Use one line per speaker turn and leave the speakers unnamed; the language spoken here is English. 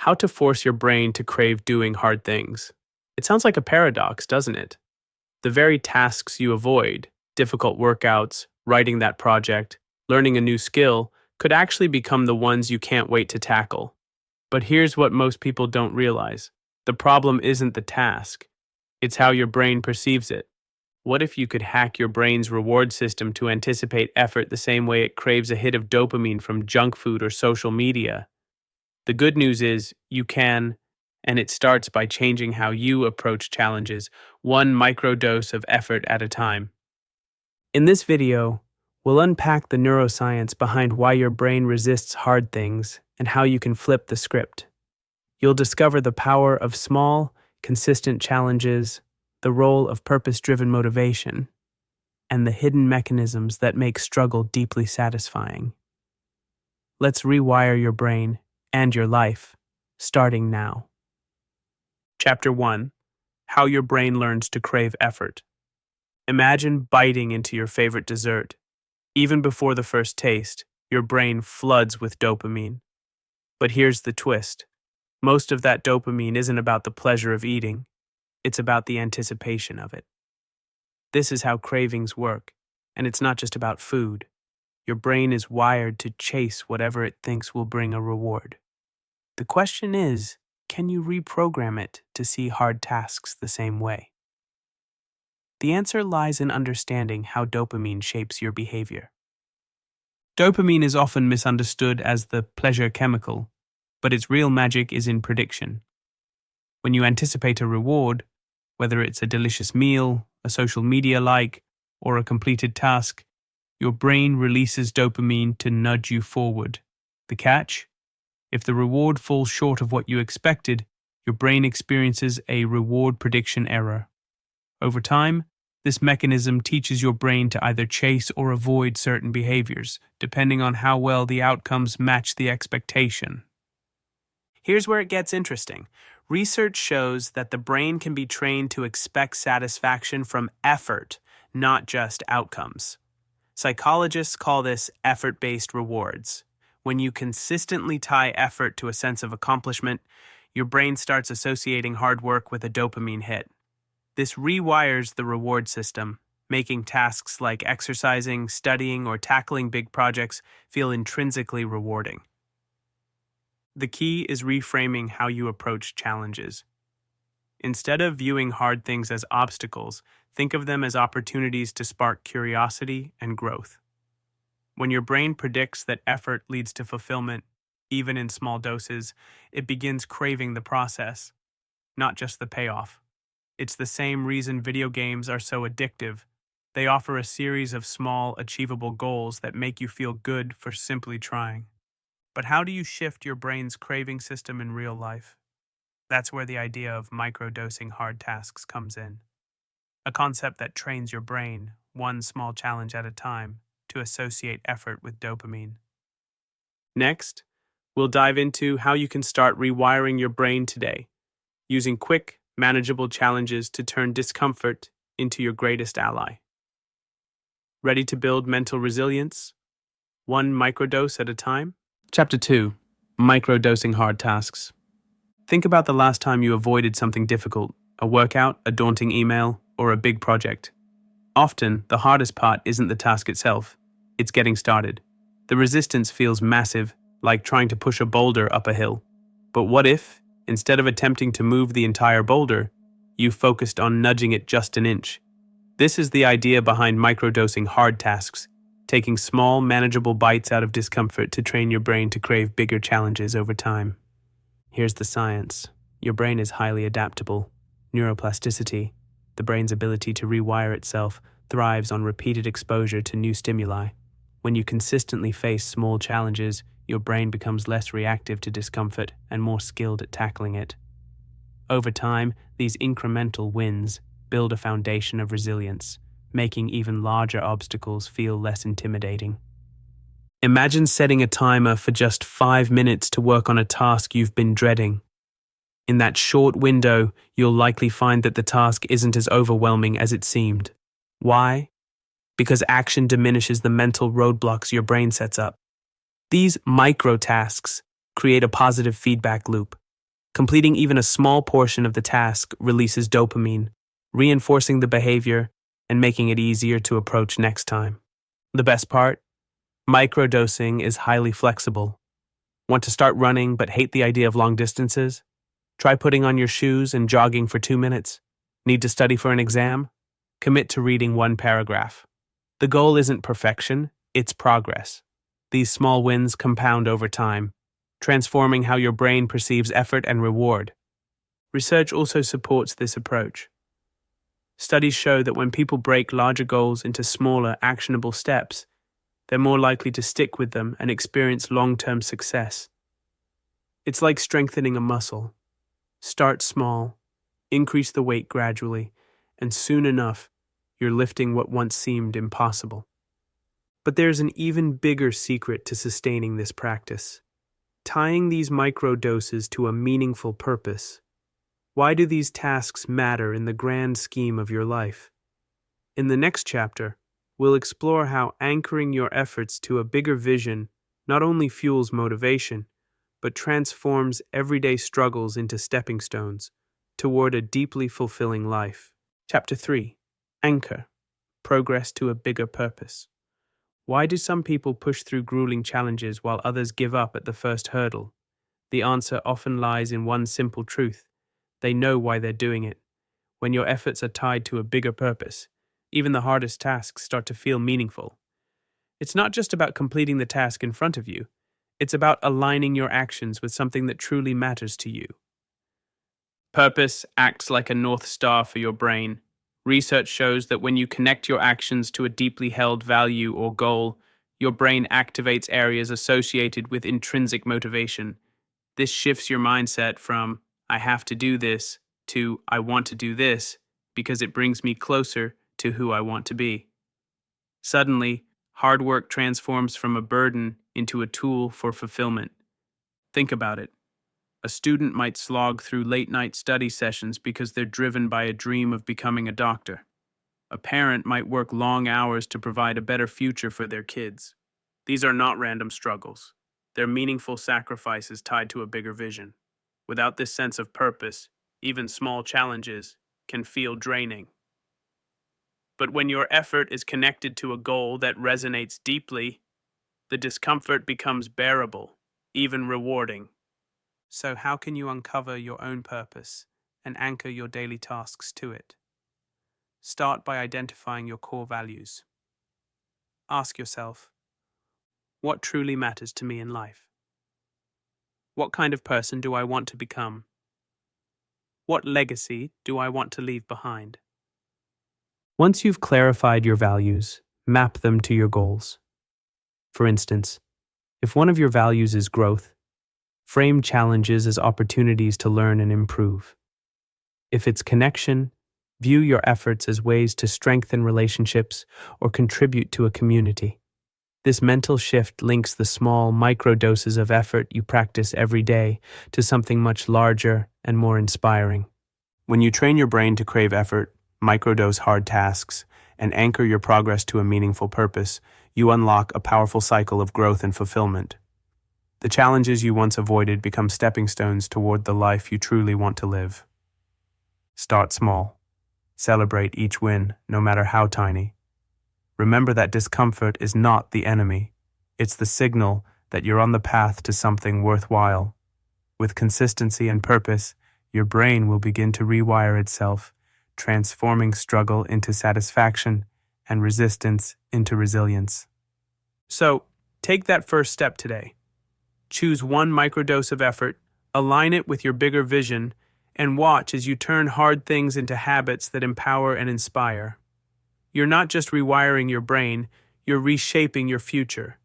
How to force your brain to crave doing hard things. It sounds like a paradox, doesn't it? The very tasks you avoid, difficult workouts, writing that project, learning a new skill, could actually become the ones you can't wait to tackle. But here's what most people don't realize. The problem isn't the task. It's how your brain perceives it. What if you could hack your brain's reward system to anticipate effort the same way it craves a hit of dopamine from junk food or social media? The good news is you can, and it starts by changing how you approach challenges, one microdose of effort at a time. In this video, we'll unpack the neuroscience behind why your brain resists hard things and how you can flip the script. You'll discover the power of small, consistent challenges, the role of purpose-driven motivation, and the hidden mechanisms that make struggle deeply satisfying. Let's rewire your brain and your life, starting now. Chapter 1. How your brain learns to crave effort. Imagine biting into your favorite dessert. Even before the first taste, your brain floods with dopamine. But here's the twist. Most of that dopamine isn't about the pleasure of eating. It's about the anticipation of it. This is how cravings work, and it's not just about food. Your brain is wired to chase whatever it thinks will bring a reward. The question is, can you reprogram it to see hard tasks the same way? The answer lies in understanding how dopamine shapes your behavior. Dopamine is often misunderstood as the pleasure chemical, but its real magic is in prediction. When you anticipate a reward, whether it's a delicious meal, a social media like, or a completed task, your brain releases dopamine to nudge you forward. The catch? If the reward falls short of what you expected, your brain experiences a reward prediction error. Over time, this mechanism teaches your brain to either chase or avoid certain behaviors, depending on how well the outcomes match the expectation. Here's where it gets interesting. Research shows that the brain can be trained to expect satisfaction from effort, not just outcomes. Psychologists call this effort-based rewards. When you consistently tie effort to a sense of accomplishment, your brain starts associating hard work with a dopamine hit. This rewires the reward system, making tasks like exercising, studying, or tackling big projects feel intrinsically rewarding. The key is reframing how you approach challenges. Instead of viewing hard things as obstacles, think of them as opportunities to spark curiosity and growth. When your brain predicts that effort leads to fulfillment, even in small doses, it begins craving the process, not just the payoff. It's the same reason video games are so addictive. They offer a series of small, achievable goals that make you feel good for simply trying. But how do you shift your brain's craving system in real life? That's where the idea of microdosing hard tasks comes in. A concept that trains your brain, one small challenge at a time, to associate effort with dopamine. Next, we'll dive into how you can start rewiring your brain today, using quick, manageable challenges to turn discomfort into your greatest ally. Ready to build mental resilience? One microdose at a time? Chapter 2. Microdosing hard tasks. Think about the last time you avoided something difficult, a workout, a daunting email, or a big project. Often, the hardest part isn't the task itself, it's getting started. The resistance feels massive, like trying to push a boulder up a hill. But what if, instead of attempting to move the entire boulder, you focused on nudging it just an inch? This is the idea behind microdosing hard tasks, taking small, manageable bites out of discomfort to train your brain to crave bigger challenges over time. Here's the science. Your brain is highly adaptable. Neuroplasticity, the brain's ability to rewire itself, thrives on repeated exposure to new stimuli. When you consistently face small challenges, your brain becomes less reactive to discomfort and more skilled at tackling it. Over time, these incremental wins build a foundation of resilience, making even larger obstacles feel less intimidating. Imagine setting a timer for just 5 minutes to work on a task you've been dreading. In that short window, you'll likely find that the task isn't as overwhelming as it seemed. Why? Because action diminishes the mental roadblocks your brain sets up. These micro tasks create a positive feedback loop. Completing even a small portion of the task releases dopamine, reinforcing the behavior and making it easier to approach next time. The best part? Microdosing is highly flexible. Want to start running but hate the idea of long distances? Try putting on your shoes and jogging for 2 minutes. Need to study for an exam? Commit to reading 1 paragraph. The goal isn't perfection, it's progress. These small wins compound over time, transforming how your brain perceives effort and reward. Research also supports this approach. Studies show that when people break larger goals into smaller, actionable steps, they're more likely to stick with them and experience long-term success. It's like strengthening a muscle. Start small, increase the weight gradually, and soon enough, you're lifting what once seemed impossible. But there's an even bigger secret to sustaining this practice: tying these micro doses to a meaningful purpose. Why do these tasks matter in the grand scheme of your life? In the next chapter, we'll explore how anchoring your efforts to a bigger vision not only fuels motivation, but transforms everyday struggles into stepping stones toward a deeply fulfilling life. Chapter 3. Anchor. Progress to a bigger purpose. Why do some people push through grueling challenges while others give up at the first hurdle? The answer often lies in one simple truth: they know why they're doing it. When your efforts are tied to a bigger purpose, even the hardest tasks start to feel meaningful. It's not just about completing the task in front of you, it's about aligning your actions with something that truly matters to you. Purpose acts like a North Star for your brain. Research shows that when you connect your actions to a deeply held value or goal, your brain activates areas associated with intrinsic motivation. This shifts your mindset from, I have to do this, to, I want to do this, because it brings me closer to who I want to be. Suddenly, hard work transforms from a burden into a tool for fulfillment. Think about it. A student might slog through late-night study sessions because they're driven by a dream of becoming a doctor. A parent might work long hours to provide a better future for their kids. These are not random struggles. They're meaningful sacrifices tied to a bigger vision. Without this sense of purpose, even small challenges can feel draining. But when your effort is connected to a goal that resonates deeply, the discomfort becomes bearable, even rewarding. So how can you uncover your own purpose and anchor your daily tasks to it? Start by identifying your core values. Ask yourself, what truly matters to me in life? What kind of person do I want to become? What legacy do I want to leave behind? Once you've clarified your values, map them to your goals. For instance, if one of your values is growth, frame challenges as opportunities to learn and improve. If it's connection, view your efforts as ways to strengthen relationships or contribute to a community. This mental shift links the small microdoses of effort you practice every day to something much larger and more inspiring. When you train your brain to crave effort, microdose hard tasks, and anchor your progress to a meaningful purpose, you unlock a powerful cycle of growth and fulfillment. The challenges you once avoided become stepping stones toward the life you truly want to live. Start small. Celebrate each win, no matter how tiny. Remember that discomfort is not the enemy. It's the signal that you're on the path to something worthwhile. With consistency and purpose, your brain will begin to rewire itself, transforming struggle into satisfaction and resistance into resilience. So, take that first step today. Choose one microdose of effort, align it with your bigger vision, and watch as you turn hard things into habits that empower and inspire. You're not just rewiring your brain, you're reshaping your future.